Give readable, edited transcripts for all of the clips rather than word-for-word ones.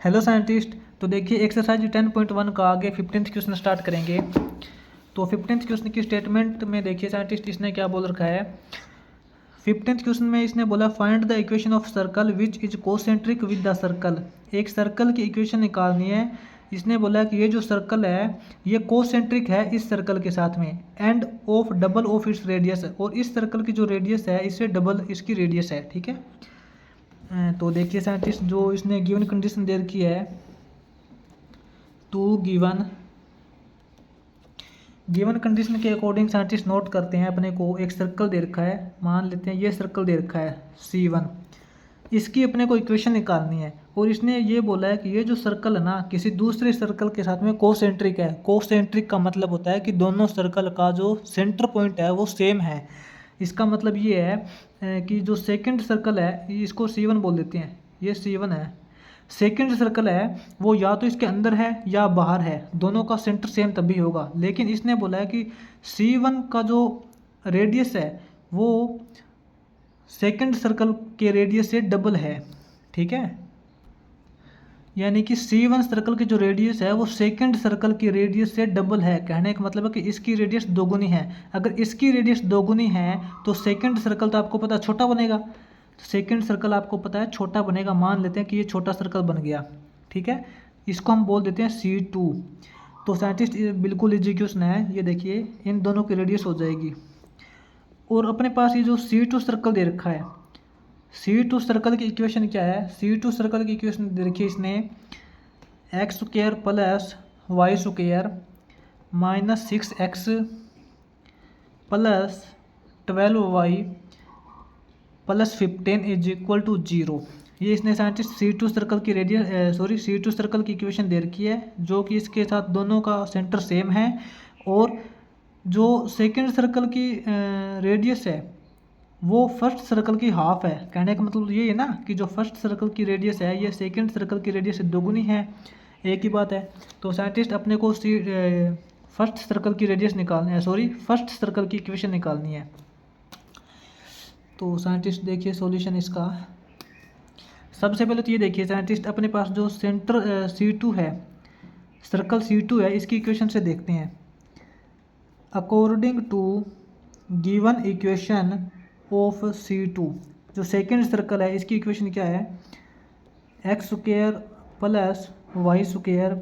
Hello scientist. तो देखिए exercise 10.1 का आगे 15th क्वेश्चन स्टार्ट करेंगे। तो 15th क्वेश्चन की स्टेटमेंट में देखिए साइंटिस्ट इसने क्या बोल रखा है। 15th क्वेश्चन में इसने बोला find the equation of circle which is concentric with the circle. एक सर्कल की इक्वेशन निकालनी है। इसने बोला कि ये जो सर्कल है ये कोसेंट्रिक है इस सर्कल के साथ में end of double of its radius, और इस सर्कल की जो रेडियस है इससे डबल इसकी रेडियस है। ठीक है। तो देखिए साइंटिस्ट जो इसने गिवन कंडीशन दे रखी है टू गिवन कंडीशन के अकॉर्डिंग साइंटिस्ट नोट करते हैं। अपने को एक सर्कल दे रखा है, मान लेते हैं ये सर्कल दे रखा है C1। इसकी अपने को इक्वेशन निकालनी है और इसने ये बोला है कि ये जो सर्कल है ना किसी दूसरे सर्कल के साथ में कोसेंट्रिक है। कोसेंट्रिक का मतलब होता है कि दोनों सर्कल का जो सेंटर पॉइंट है वो सेम है। इसका मतलब ये है कि जो सेकंड सर्कल है इसको C1 बोल देते हैं, ये C1 है। सेकंड सर्कल है वो या तो इसके अंदर है या बाहर है, दोनों का सेंटर सेम तभी होगा। लेकिन इसने बोला है कि C1 का जो रेडियस है वो सेकंड सर्कल के रेडियस से डबल है। ठीक है, यानी कि C1 सर्कल की जो रेडियस है वो सेकंड सर्कल की रेडियस से डबल है। कहने का मतलब है कि इसकी रेडियस दोगुनी है। अगर इसकी रेडियस दोगुनी है तो सेकंड सर्कल तो आपको पता है छोटा बनेगा, सेकंड सर्कल आपको पता है छोटा बनेगा। मान लेते हैं कि ये छोटा सर्कल बन गया। ठीक है, इसको हम बोल देते हैं C2। तो साइंटिस्ट बिल्कुल इजी क्वेश्चन है, ये देखिए इन दोनों की रेडियस हो जाएगी। और अपने पास ये जो C2 सर्कल दे रखा है, C2 सर्कल की इक्वेशन क्या है। C2 सर्कल की इक्वेशन दे रखी है इसने x² plus y² minus 6x plus 12y plus 15 is equal to 0। ये इसने साइंटिस्ट C2 सर्कल की C2 सर्कल की इक्वेशन दे रखी है जो कि इसके साथ दोनों का सेंटर सेम है। और जो सेकंड सर्कल की रेडियस है वो फर्स्ट सर्कल की हाफ है। कहने का मतलब ये है ना कि जो फर्स्ट सर्कल की रेडियस है ये सेकंड सर्कल की रेडियस से दोगुनी है, एक ही बात है। तो साइंटिस्ट अपने को फर्स्ट सर्कल की रेडियस निकालनी है, फर्स्ट सर्कल की इक्वेशन निकालनी है। तो साइंटिस्ट देखिए सॉल्यूशन इसका। सबसे पहले तो ये देखिए साइंटिस्ट अपने पास जो सेंटर C2 है, सर्कल C2 है, इसकी इक्वेशन से देखते हैं। According to given equation of C2, जो सेकेंड सर्कल है इसकी इक्वेशन क्या है, x² plus y²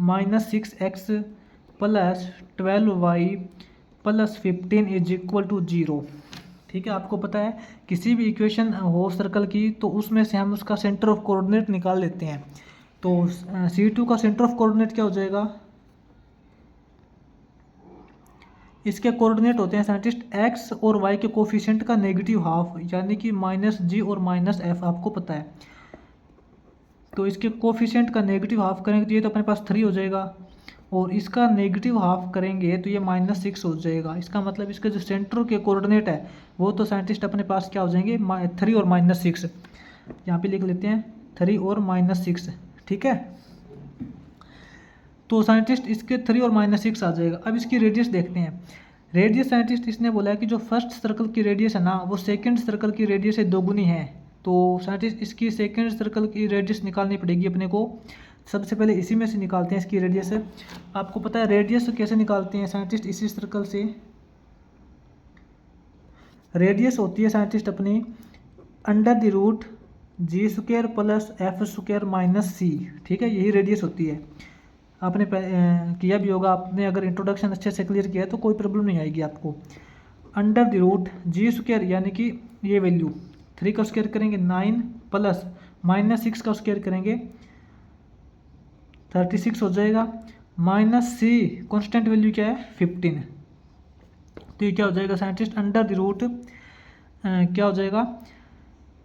minus 6x plus 12y plus 15 is equal to 0। ठीक है, आपको पता है किसी भी इक्वेशन हो सर्कल की तो उसमें से हम उसका सेंटर ऑफ कोऑर्डिनेट निकाल लेते हैं। तो C2 का सेंटर ऑफ कोऑर्डिनेट क्या हो जाएगा, इसके कोऑर्डिनेट होते हैं साइंटिस्ट x और y के कोफिशिएंट का नेगेटिव हाफ, यानी कि -g और -f, आपको पता है। तो इसके कोफिशिएंट का नेगेटिव हाफ करेंगे तो ये तो अपने पास 3 हो जाएगा, और इसका नेगेटिव हाफ करेंगे तो ये -6 हो जाएगा। इसका मतलब इसके जो सेंटर के कोऑर्डिनेट है वो तो साइंटिस्ट अपने पास क्या हो जाएंगे, 3 और -6। यहाँ पे लिख लेते हैं 3 और -6। ठीक है, तो साइंटिस्ट इसके 3 और -6 आ जाएगा। अब इसकी रेडियस देखते हैं। रेडियस साइंटिस्ट इसने बोला है कि जो फर्स्ट सर्कल की रेडियस है ना वो सेकंड सर्कल की रेडियस से दोगुनी है। तो साइंटिस्ट इसकी सेकंड सर्कल की रेडियस निकालनी पड़ेगी अपने को। सबसे पहले इसी में से निकालते हैं इसकी रेडियस। आपको पता है रेडियस कैसे निकालते हैं साइंटिस्ट, इसी सर्कल से रेडियस होती है साइंटिस्ट अपनी √g² plus f² minus c। ठीक है, यही रेडियस होती है। आपने किया भी होगा, आपने अगर इंट्रोडक्शन अच्छे से क्लियर किया है तो कोई प्रॉब्लम नहीं आएगी आपको। √g² यानी कि ये वैल्यू 3 का स्क्वायर करेंगे 9 प्लस -6 का स्क्वायर करेंगे 36 हो जाएगा, माइनस c कॉन्स्टेंट वैल्यू क्या है 15। तो ये क्या हो जाएगा साइंटिस्ट क्या हो जाएगा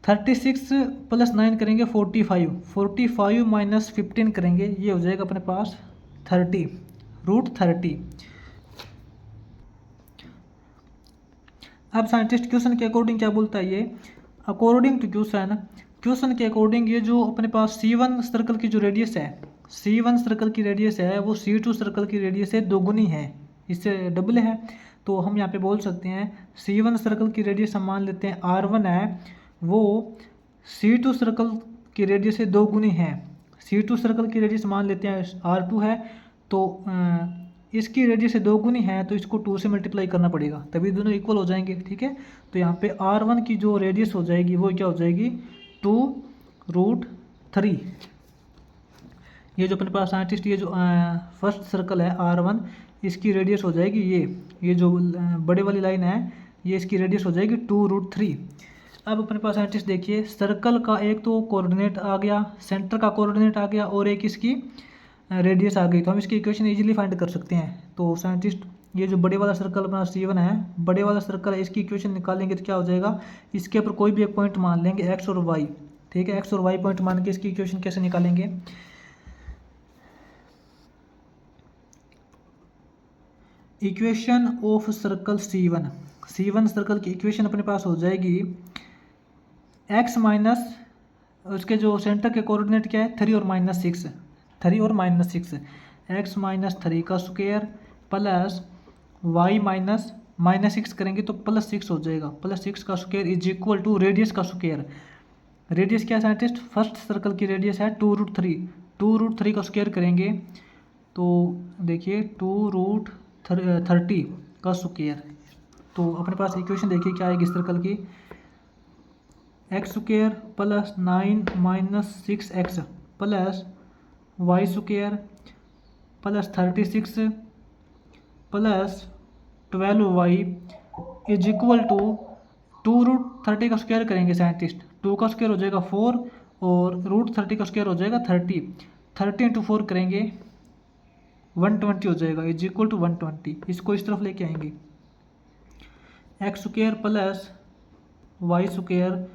36 प्लस 9 करेंगे 45 माइनस 15 करेंगे, ये हो जाएगा अपने पास 30 √30। अब साइंटिस्ट क्वेश्चन के अकॉर्डिंग क्या बोलता है, ये अकॉर्डिंग टू क्वेश्चन के अकॉर्डिंग ये जो अपने पास C1 सर्कल की जो रेडियस है, C1 सर्कल की रेडियस है वो C2 सर्कल की रेडियस से दोगुनी है, इससे डबल है। तो हम यहाँ पे बोल सकते हैं C1 सर्कल की रेडियस हम मान लेते हैं R1 है, वो C2 सर्कल की रेडियस से दोगुनी है। C2 सर्कल की रेडियस मान लेते हैं R2 है, तो इसकी रेडियस से 2 गुनी है तो इसको 2 से मल्टीप्लाई करना पड़ेगा, तभी दोनों इक्वल हो जाएंगे। ठीक है, तो यहाँ पे R1 की जो रेडियस हो जाएगी वो क्या हो जाएगी 2√3। ये जो अपने पास साइंटिस्ट, ये जो फर्स्ट सर्कल है R1, इसकी रेडियस हो जाएगी ये जो बड़े वाली लाइन है, ये इसकी रेडियस हो जाएगी 2√3। अब अपने पास साइंटिस्ट देखिए, सर्कल का एक तो कोऑर्डिनेट आ गया, सेंटर का कोऑर्डिनेट आ गया और एक इसकी रेडियस आ गई, तो हम इसकी इक्वेशन इजीली फाइंड कर सकते हैं। तो साइंटिस्ट ये जो बड़े वाला सर्कल अपना C1 है, बड़े वाला सर्कल है, इसकी इक्वेशन निकालेंगे तो क्या हो जाएगा, इसके ऊपर कोई भी एक पॉइंट मान लेंगे x और y। ठीक है, x और y पॉइंट मान के इसकी इक्वेशन कैसे निकालेंगे, equation of circle C1 circle की इक्वेशन अपने पास हो जाएगी x माइनस उसके जो सेंटर के कोऑर्डिनेट क्या है 3 और -6, 3 और -6, x माइनस 3 का स्क्वायर प्लस y माइनस -6 करेंगे तो +6 हो जाएगा, +6 का square is equal to radius का स्क्वायर। रेडियस क्या है साइंटिस्ट, फर्स्ट सर्कल की रेडियस है 2√3, 2√3 का स्क्वायर करेंगे तो देखिए 2√30 का स्क्वायर। तो अपने पास इक्वेशन देखिए क्या आएगी इस सर्कल की, x square plus 9 - 6x plus y square plus 36 plus 12y is equal to 2√30 का स्क्वायर करेंगे साइंटिस्ट, 2 का स्क्वायर हो जाएगा 4 और √30 का स्क्वायर हो जाएगा 30, 30 × 4 करेंगे 120 हो जाएगा इज इक्वल टू 120। इसको इस तरफ लेके आएंगे, x square plus y square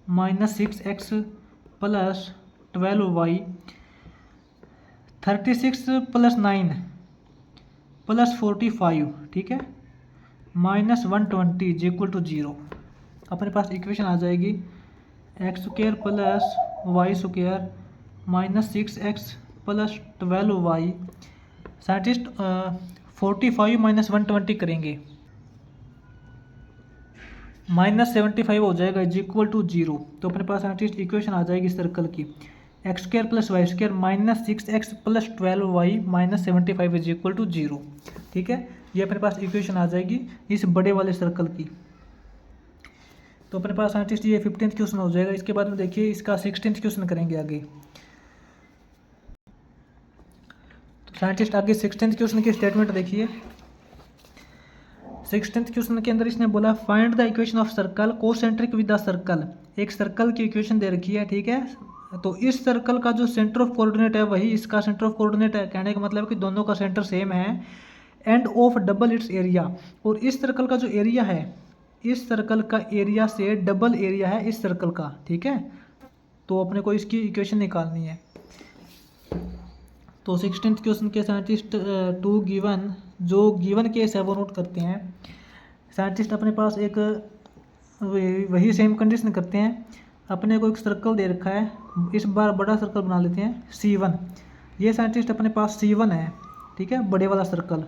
minus 6x plus 12y 36 plus 9 plus 45, ठीक है, माइनस 120 इज इक्वल टू 0। अपने पास इक्वेशन आ जाएगी x square plus y square minus 6x plus 12y। Scientist 45 minus 120 करेंगे -75 हो जाएगा इज इक्वल टू 0। तो अपने पास साइंटिस्ट इक्वेशन आ जाएगी सर्कल की x square plus y square minus 6x plus 12y minus 75 is equal to 0। ठीक है, ये अपने पास इक्वेशन आ जाएगी इस बड़े वाले सर्कल की। तो अपने पास साइंटिस्ट ये 15th क्वेश्चन हो जाएगा। इसके बाद में देखिए इसका 16th क्वेश्चन करेंगे आगे। तो साइंटिस्ट आगे 16th क्वेश्चन की स्टेटमेंट देखिए। 16th क्वेश्चन के अंदर इसने बोला find the equation of circle concentric with the circle. एक सर्कल की इक्वेशन दे रखी है, ठीक है, तो इस सर्कल का जो सेंटर ऑफ कोऑर्डिनेट है वही इसका सेंटर ऑफ कोऑर्डिनेट है, कहने का मतलब कि दोनों का सेंटर सेम है, end of double it's area, और इस सर्कल का जो एरिया है इस सर्कल का एरिया से डबल एरिया है इस सर्कल का। ठीक है, तो अपने को इसकी इक्वेशन निकालनी है। तो 16th क्वेश्चन के साइंटिस्ट टू गिवन, जो गिवन केस है वो नोट करते हैं। साइंटिस्ट अपने पास एक वही सेम कंडीशन करते हैं। अपने को एक सर्कल दे रखा है, इस बार बड़ा सर्कल बना लेते हैं C1। ये साइंटिस्ट अपने पास C1 है, ठीक है, बड़े वाला सर्कल।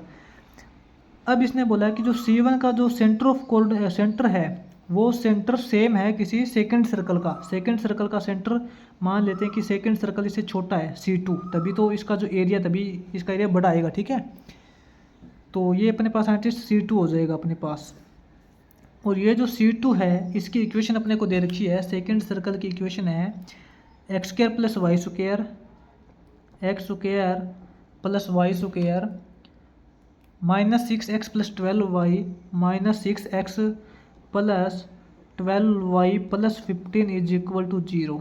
अब इसने बोला है कि जो C1 का जो सेंटर ऑफ सेंटर है वो सेंटर सेम है किसी सेकंड सर्कल का। सेकंड सर्कल का सेंटर मान लेते हैं कि सेकंड सर्कल इससे छोटा है C2, तभी तो इसका जो एरिया, तभी इसका एरिया बड़ा आएगा। ठीक है, तो ये अपने पास साइंटिस्ट C2 हो जाएगा अपने पास। और ये जो C2 है इसकी इक्वेशन अपने को दे रखी है, सेकंड सर्कल की इक्वेशन है x square plus y square, x square plus y square minus 6x plus 12y minus 6x plus 12y plus 15 is equal to 0।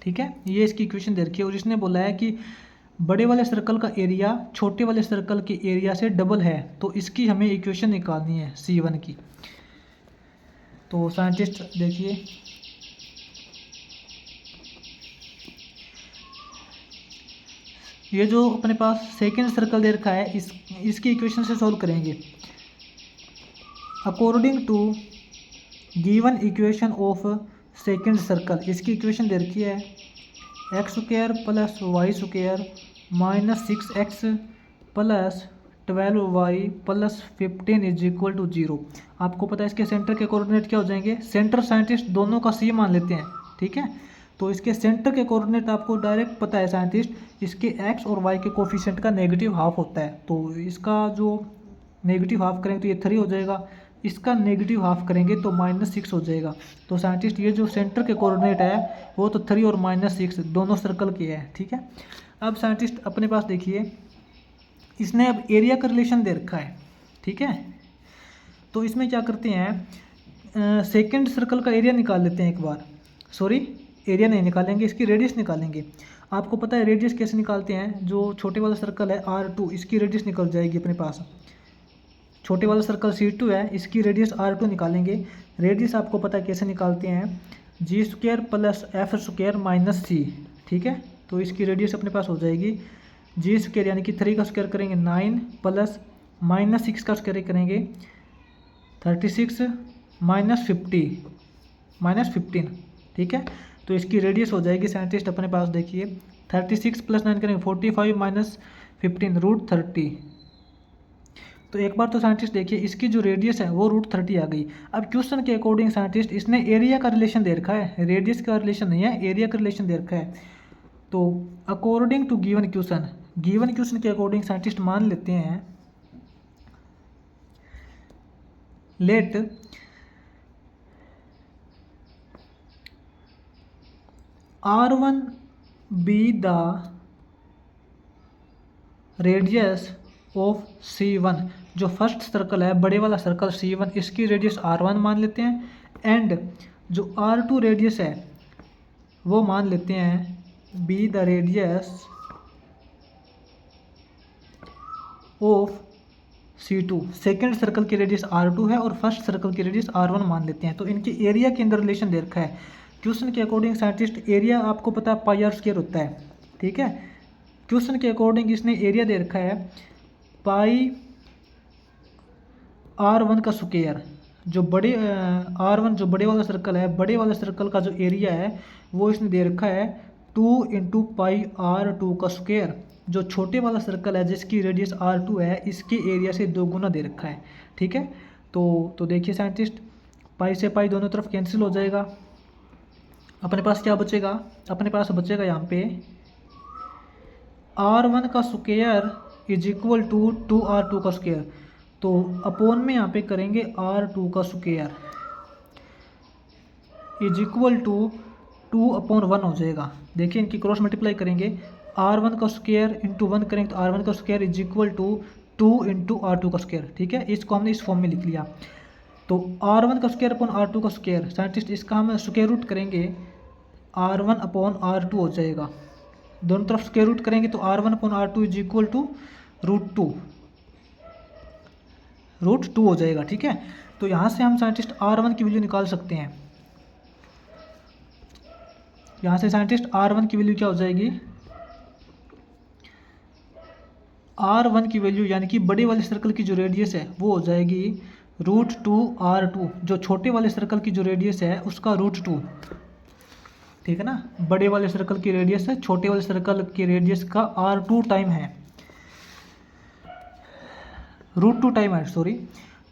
ठीक है, ये इसकी इक्वेशन दे रखी है। और इसने बोला है कि बड़े वाले सर्कल का एरिया छोटे वाले सर्कल के एरिया से डबल है, तो इसकी हमें इक्वेशन निकालनी है C1 की। तो साइंटिस्ट देखिए, ये जो अपने पास सेकेंड सर्कल दे रखा है इसकी इक्वेशन से सॉल्व करेंगे। According to given equation of second circle, इसकी इक्वेशन दे रखी है x square plus y square minus 6x plus 12y plus 15 is equal to 0। आपको पता है इसके सेंटर के कोऑर्डिनेट क्या हो जाएंगे। सेंटर साइंटिस्ट दोनों का C मान लेते हैं, ठीक है, तो इसके सेंटर के कोऑर्डिनेट आपको डायरेक्ट पता है साइंटिस्ट, इसके एक्स और वाई के कोफिशिएंट का नेगेटिव हाफ होता है। तो इसका जो नेगेटिव हाफ करेंगे तो ये 3 हो जाएगा, इसका नेगेटिव हाफ करेंगे तो -6 हो जाएगा। तो साइंटिस्ट ये जो सेंटर के कोऑर्डिनेट है वो तो 3 और -6 दोनों सर्कल के हैं, ठीक है। अब साइंटिस्ट अपने पास देखिए, इसने अब एरिया का रिलेशन दे रखा है, ठीक है। तो इसमें क्या करते हैं, सेकंड सर्कल का एरिया निकाल लेते हैं एक बार। सॉरी, एरिया नहीं निकालेंगे, इसकी रेडियस निकालेंगे। आपको पता है रेडियस कैसे निकालते हैं, जो छोटे वाला सर्कल है R2, इसकी रेडियस निकल जाएगी अपने पास। छोटे वाला सर्कल C2 है, इसकी रेडियस R2 निकालेंगे। रेडियस आपको पता है कैसे निकालते हैं, G² + F² - C, ठीक है। तो इसकी रेडियस अपने पास हो जाएगी G² यानी कि 3 का स्क्वायर करेंगे 9 प्लस -6 का स्क्वायर करेंगे 36 -15, ठीक है। तो इसकी रेडियस हो जाएगी साइंटिस्ट अपने पास देखिए 36 + 9 करेंगे 45 - 15 √30। तो एक बार तो साइंटिस्ट देखिए इसकी जो रेडियस है वो √30 आ गई। अब क्वेश्चन के अकॉर्डिंग साइंटिस्ट इसने एरिया का रिलेशन दे रखा है, रेडियस का रिलेशन नहीं है, एरिया का रिलेशन दे रखा है। तो अकॉर्डिंग टू गिवन क्वेश्चन के अकॉर्डिंग साइंटिस्ट मान लेते हैं, let R1 be the radius of C1। जो फर्स्ट सर्कल है बड़े वाला सर्कल C1, इसकी रेडियस R1 मान लेते हैं, एंड जो R2 रेडियस है वो मान लेते हैं B the radius of C2। Second circle की रेडियस R2 है और फर्स्ट सर्कल की रेडियस R1 मान लेते हैं। तो इनके एरिया के अंदर रिलेशन दे रखा है। क्वेश्चन के अकॉर्डिंग साइंटिस्ट एरिया आपको पता है πr² होता है, ठीक है। क्वेश्चन के अकॉर्डिंग इसने एरिया दे रखा है πr1 का स्क्वायर। जो बड़े R1 जो बड़े वाला सर्कल है, बड़े वाले सर्कल का जो एरिया है वो इसने दे रखा है 2 × πr2 का स्क्वायर। जो छोटे वाला सर्कल है जिसकी रेडियस R2 है, इसके एरिया से 2 गुना दे रखा है, ठीक है। तो देखिए साइंटिस्ट, पाई से पाई दोनों तरफ कैंसिल हो जाएगा। अपने पास क्या बचेगा, अपने पास बचेगा यहाँ पे R1 का स्क्वायर = 2R2 का स्क्वायर। तो अपोन में यहाँ पे करेंगे R2 का स्क्वायर = 2/1 हो जाएगा। देखिए इनकी क्रॉस मल्टीप्लाई करेंगे, R1 का स्क्वायर × 1 करेंगे तो R1 का स्क्वायर = 2 × R2 का स्क्वायर, ठीक है। इसको हमने इस फॉर्म में लिख लिया। तो R1 का स्क्वायर अपॉन R2 का स्क्वायर, साइंटिस्ट इसका हम स्क्वायर रूट करेंगे R1/R2 हो जाएगा। दोनों तरफ स्क्वायर रूट करेंगे तो R1/R2 = √2 हो जाएगा, ठीक है। तो यहाँ से हम साइंटिस्ट R1 की वैल्यू निकाल सकते हैं। यहाँ से साइंटिस्ट R1 की वैल्यू क्या हो जाएगी, R1 की वैल्यू यानी कि बड़े वाले सर्कल की जो रेडियस है वो हो जाएगी √2R2। जो छोटे वाले सर्कल की जो रेडियस है उसका √2, ठीक है ना। बड़े वाले सर्कल की रेडियस है, छोटे वाले सर्कल की रेडियस का R2 टाइम है, √2 टाइम है, सॉरी।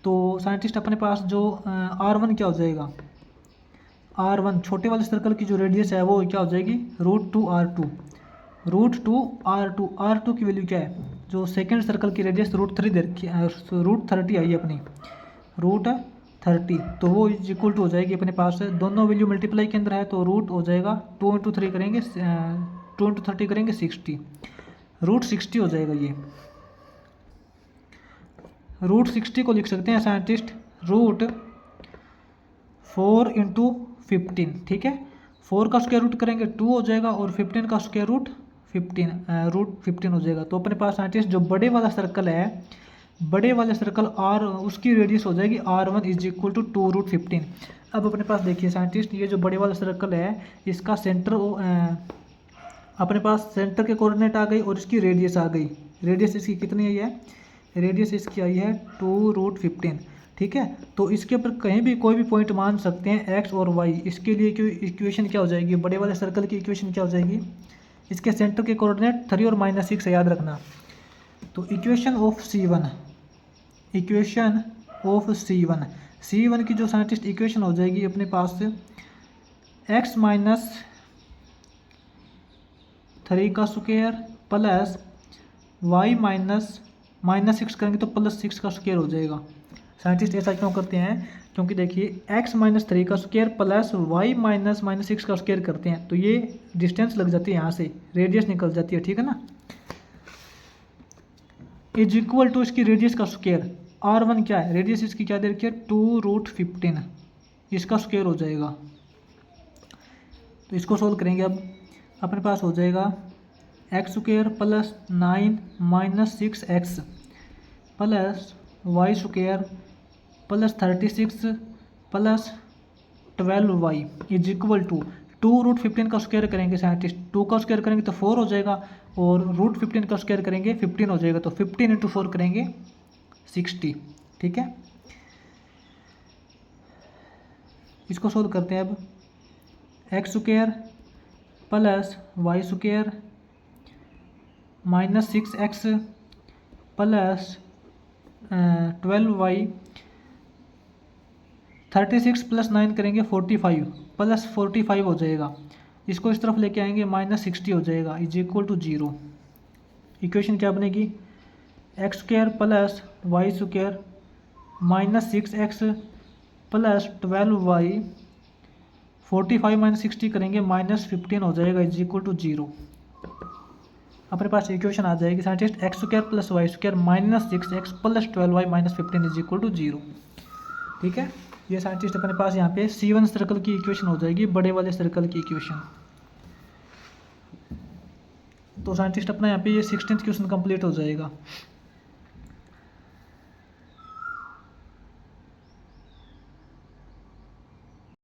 तो साइंटिस्ट अपने पास जो R1 क्या हो जाएगा, R1 छोटे वाले सर्कल की जो रेडियस है वो क्या हो जाएगी √2R2। R2 की वैल्यू क्या है, जो सेकंड सर्कल की रेडियस √3 दे रखी है, √30 आई है अपनी, √30। तो वो = हो जाएगी अपने पास, दोनों वैल्यू मल्टीप्लाई के अंदर है तो रूट हो जाएगा 2 × 3 करेंगे 2 × 30 करेंगे 60, √60 हो जाएगा। ये √60 को लिख सकते हैं साइंटिस्ट √4 × 15, ठीक है। 4 का स्क्वायर रूट करेंगे 2 हो जाएगा और 15 का स्क्वायर रूट 15 हो जाएगा। तो अपने पास साइंटिस्ट जो बड़े वाला सर्कल है, बड़े वाले सर्कल R उसकी रेडियस हो जाएगी R1 = 2√15। अब अपने पास देखिए साइंटिस्ट, ये जो बड़े वाला सर्कल है इसका सेंटर अपने पास सेंटर के कोऑर्डिनेट आ गई और इसकी रेडियस आ गई। रेडियस इसकी कितनी आई है, रेडियस इसकी आई है 2√15, ठीक है। तो इसके ऊपर कहीं भी कोई भी पॉइंट मान सकते हैं x और y। इसके लिए इक्वेशन क्या हो जाएगी, बड़े वाले सर्कल की इक्वेशन क्या हो जाएगी, इसके सेंटर के कोऑर्डिनेट 3 और -6 है, याद रखना। तो इक्वेशन ऑफ C1 की जो साइंटिस्ट इक्वेशन हो जाएगी अपने पास x - 3 का स्क्वायर प्लस वाई माइनस 6 करेंगे तो +6 का स्क्वायर हो जाएगा। साइंटिस्ट ऐसा क्यों करते हैं? क्योंकि देखिए x-3 का स्क्वायर प्लस वाई -6 का स्क्वायर करते हैं तो ये डिस्टेंस लग जाती है, यहाँ से रेडियस निकल जाती है, ठीक है ना। इज इक्वल टू इसकी रेडियस का स्क्वायर R1 क्या है, रेडियस इसकी क्या दे रखी है 2√15, इसका स्क्वायर हो जाएगा। तो इसको सोल्व करेंगे अब अपने पास हो जाएगा x² plus 9 - 6x plus y² plus 36 plus 12y is equal to 2√15 का स्क्वायर करेंगे साइंटिस्ट, 2 का स्क्वायर करेंगे तो 4 हो जाएगा और √15 का स्क्वायर करेंगे 15 हो जाएगा, तो 15 × 4 करेंगे 60, ठीक है। इसको सोल्व करते हैं अब x² plus y² -6x plus 12y 36 plus 9 करेंगे 45 प्लस 45 हो जाएगा। इसको इस तरफ लेके आएंगे -60 हो जाएगा इज इक्वल टू 0। इक्वेशन क्या बनेगी x² plus y² -6x plus 12y 45 - 60 करेंगे -15 हो जाएगा इज इक्वल टू 0। अपने पास इक्वेशन आ जाएगी scientist x² plus y² -6x plus 12y -15 is equal to 0, ठीक है। ये साइंटिस्ट अपने पास यहाँ पे C1 सर्कल की इक्वेशन हो जाएगी, बड़े वाले सर्कल की इक्वेशन। तो साइंटिस्ट अपना यहाँ पे ये 16th क्वेश्चन कंप्लीट हो जाएगा।